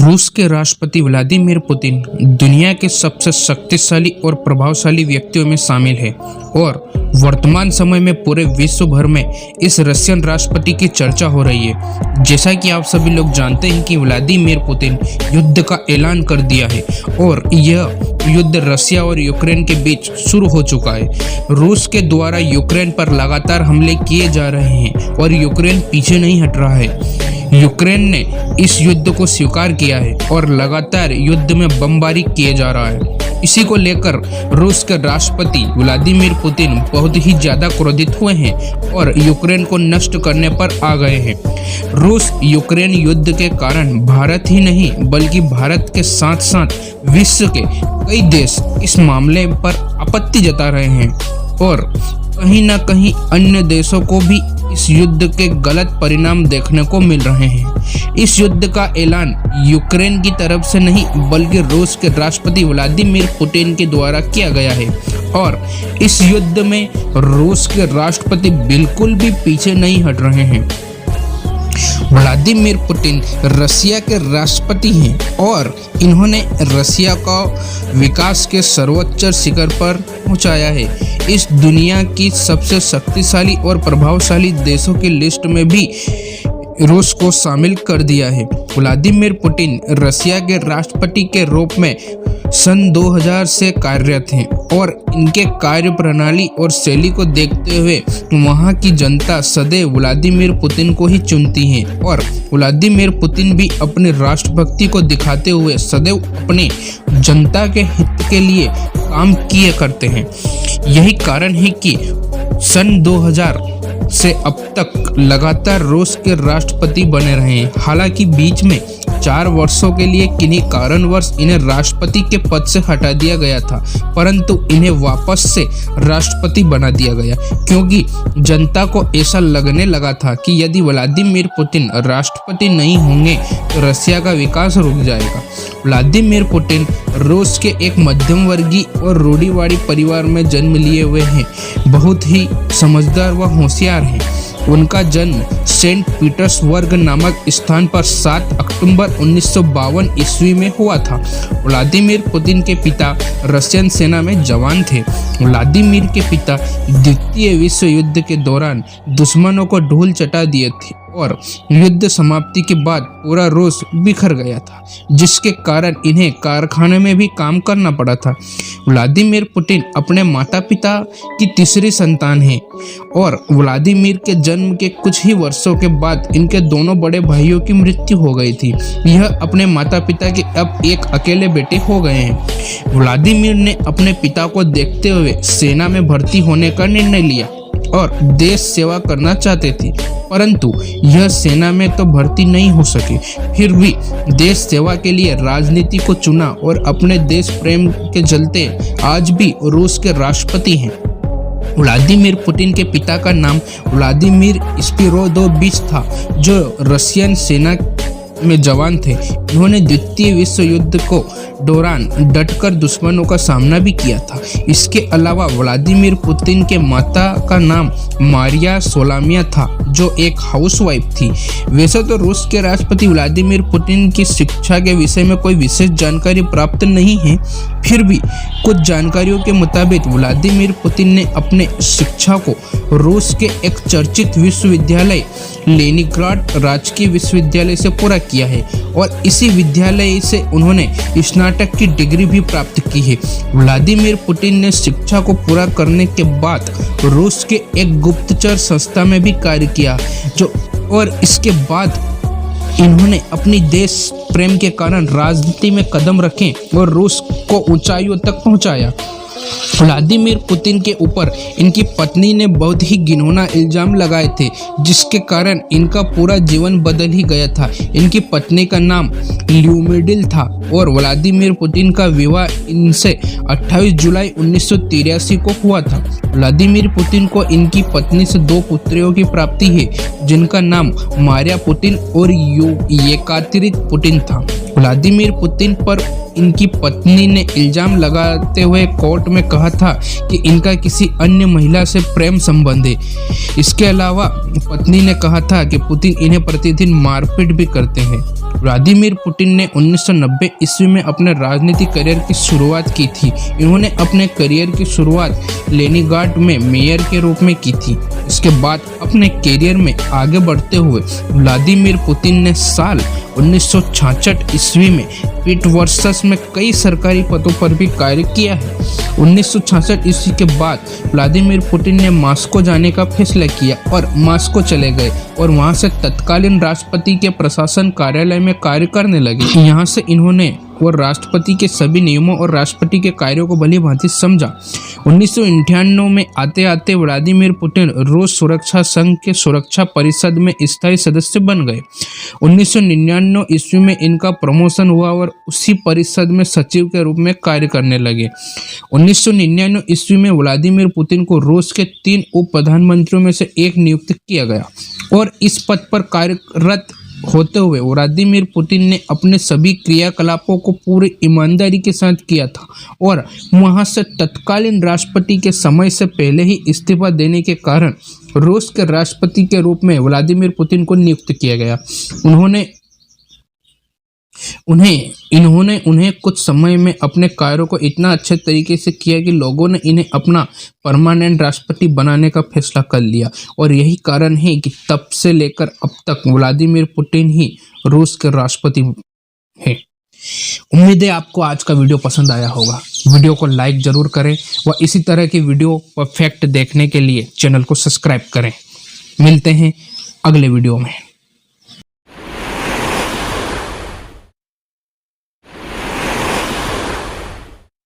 रूस के राष्ट्रपति व्लादिमीर पुतिन दुनिया के सबसे शक्तिशाली और प्रभावशाली व्यक्तियों में शामिल है और वर्तमान समय में पूरे विश्व भर में इस रशियन राष्ट्रपति की चर्चा हो रही है। जैसा कि आप सभी लोग जानते हैं कि व्लादिमीर पुतिन युद्ध का ऐलान कर दिया है और यह युद्ध रशिया और यूक्रेन के बीच शुरू हो चुका है। रूस के द्वारा यूक्रेन पर लगातार हमले किए जा रहे हैं और यूक्रेन पीछे नहीं हट रहा है। यूक्रेन ने इस युद्ध को स्वीकार किया है और लगातार युद्ध में बमबारी किए जा रहा है। इसी को लेकर रूस के राष्ट्रपति व्लादिमीर पुतिन बहुत ही ज्यादा क्रोधित हुए हैं और यूक्रेन को नष्ट करने पर आ गए हैं। रूस यूक्रेन युद्ध के कारण भारत ही नहीं बल्कि भारत के साथ साथ विश्व के कई देश इस मामले पर आपत्ति जता रहे हैं और कहीं ना कहीं अन्य देशों को भी इस युद्ध के गलत परिणाम देखने को मिल रहे हैं। इस युद्ध का ऐलान यूक्रेन की तरफ से नहीं बल्कि रूस के राष्ट्रपति व्लादिमीर पुतिन के द्वारा किया गया है और इस युद्ध में रूस के राष्ट्रपति बिल्कुल भी पीछे नहीं हट रहे हैं। व्लादिमीर पुतिन रशिया के राष्ट्रपति हैं और इन्होंने रशिया को विकास के सर्वोच्च शिखर पर पहुंचाया है। इस दुनिया की सबसे शक्तिशाली और प्रभावशाली देशों की लिस्ट में भी रूस को शामिल कर दिया है। व्लादिमीर पुतिन रशिया के राष्ट्रपति के रूप में सन 2000 से कार्यरत हैं और इनके कार्य प्रणाली और शैली को देखते हुए वहां की जनता सदैव व्लादिमीर पुतिन को ही चुनती है और व्लादिमीर पुतिन भी अपनी राष्ट्रभक्ति को दिखाते हुए सदैव अपने जनता के हित के लिए काम किए करते हैं। यही कारण है कि सन 2000 से अब तक लगातार रूस के राष्ट्रपति बने रहे हैं। हालांकि बीच में 4 वर्षों के लिए किन्हीं कारणवश इन्हें राष्ट्रपति के पद से हटा दिया गया था, परंतु इन्हें वापस से राष्ट्रपति बना दिया गया क्योंकि जनता को ऐसा लगने लगा था कि यदि व्लादिमीर पुतिन राष्ट्रपति नहीं होंगे तो रशिया का विकास रुक जाएगा। व्लादिमीर पुतिन रूस के एक मध्यम वर्गीय और रूढ़िवादी परिवार में जन्म लिए हुए हैं। बहुत ही समझदार व होशियार हैं। उनका जन्म सेंट पीटर्सबर्ग नामक स्थान पर 7 अक्टूबर 1952 ईस्वी में हुआ था। व्लादिमीर पुतिन के पिता रशियन सेना में जवान थे। व्लादिमीर के पिता द्वितीय विश्व युद्ध के दौरान दुश्मनों को ढूल चटा दिए थे और युद्ध समाप्ति के बाद पूरा रूस बिखर गया था, जिसके कारण इन्हें कारखाने में भी काम करना पड़ा था। व्लादिमीर पुतिन अपने माता पिता की तीसरी संतान हैं और व्लादिमीर के जन्म के कुछ ही वर्षों के बाद इनके दोनों बड़े भाइयों की मृत्यु हो गई थी। यह अपने माता पिता के अब एक अकेले बेटे हो गए हैं। व्लादिमीर ने अपने पिता को देखते हुए सेना में भर्ती होने का निर्णय लिया और देश सेवा करना चाहते थे, परंतु यह सेना में तो भर्ती नहीं हो सके। फिर भी देश सेवा के लिए राजनीति को चुना और अपने देश प्रेम के चलते आज भी रूस के राष्ट्रपति हैं। व्लादिमीर पुतिन के पिता का नाम व्लादिमीर स्पिरोदोविच था, जो रशियन सेना में जवान थे। इन्होंने द्वितीय विश्व युद्ध को दौरान डटकर दुश्मनों का सामना भी किया था। इसके अलावा व्लादिमीर पुतिन के माता का नाम मारिया सोलामिया था, जो एक हाउसवाइफ थी। वैसे तो रूस के राष्ट्रपति व्लादिमीर पुतिन की शिक्षा के विषय में कोई विशेष जानकारी प्राप्त नहीं है, फिर भी कुछ जानकारियों के मुताबिक व्लादिमीर पुतिन ने अपने शिक्षा को रूस के एक चर्चित विश्वविद्यालय लेनिनग्राड राजकीय विश्वविद्यालय से पूरा किया है और इसी विद्यालय से उन्होंने स्नातक की डिग्री भी प्राप्त की है। व्लादिमीर पुतिन ने शिक्षा को पूरा करने के बाद रूस के एक गुप्तचर संस्था में भी कार्य किया और इसके बाद इन्होंने अपनी देश प्रेम के कारण राजनीति में कदम रखे और रूस को ऊंचाइयों तक पहुंचाया। व्लादिमीर पुतिन के ऊपर इनकी पत्नी ने बहुत ही घिनौना इल्जाम लगाए थे, जिसके कारण इनका पूरा जीवन बदल ही गया था। इनकी पत्नी का नाम ल्यूमिडिल था और व्लादिमीर पुतिन का विवाह इनसे 28 जुलाई 1983 को हुआ था। व्लादिमीर पुतिन को इनकी पत्नी से 2 पुत्रियों की प्राप्ति है, जिनका नाम मारिया पुतिन और येकातेरिना पुतिन था। व्लादिमीर पुतिन पर इनकी पत्नी ने इल्जाम लगाते हुए कोर्ट में कहा था कि इनका किसी अन्य महिला से प्रेम संबंध है। इसके अलावा पत्नी ने कहा था कि पुतिन इन्हें प्रतिदिन मारपीट भी करते हैं। व्लादिमीर पुतिन ने 1990 ईस्वी में अपने राजनीतिक करियर की शुरुआत की थी। इन्होंने अपने करियर की शुरुआत लेनिनग्राड में मेयर के रूप में की थी। इसके बाद अपने करियर में आगे बढ़ते हुए व्लादिमीर पुतिन ने साल 1966 ईस्वी में पिटवॉर्स्क में कई सरकारी पदों पर भी कार्य किया है। 1966 ईस्वी के बाद व्लादिमीर पुतिन ने मॉस्को जाने का फैसला किया और मॉस्को चले गए और वहां से तत्कालीन राष्ट्रपति के प्रशासन कार्यालय में कार्य करने लगे। यहाँ से इन्होंने और राष्ट्रपति के सभी नियमों और राष्ट्रपति के कार्यों को भली भांति समझा। 1998 में आते आते व्लादिमीर पुतिन रूस सुरक्षा संघ के सुरक्षा परिषद में स्थायी सदस्य बन गए। 1999 ईस्वी में इनका प्रमोशन हुआ और उसी परिषद में सचिव के रूप में कार्य करने लगे। 1999 ईस्वी में व्लादिमीर पुतिन को रूस के 3 उप प्रधानमंत्रियों में से एक नियुक्त किया गया और इस पद पर कार्यरत होते हुए व्लादिमीर पुतिन ने अपने सभी क्रियाकलापों को पूरी ईमानदारी के साथ किया था और वहां से तत्कालीन राष्ट्रपति के समय से पहले ही इस्तीफा देने के कारण रूस के राष्ट्रपति के रूप में व्लादिमीर पुतिन को नियुक्त किया गया। उन्हें कुछ समय में अपने कार्यों को इतना अच्छे तरीके से किया कि लोगों ने इन्हें अपना परमानेंट राष्ट्रपति बनाने का फैसला कर लिया और यही कारण है कि तब से लेकर अब तक व्लादिमीर पुतिन ही रूस के राष्ट्रपति हैं। उम्मीद है आपको आज का वीडियो पसंद आया होगा। वीडियो को लाइक जरूर करें व इसी तरह की वीडियो परफेक्ट देखने के लिए चैनल को सब्सक्राइब करें। मिलते हैं अगले वीडियो में।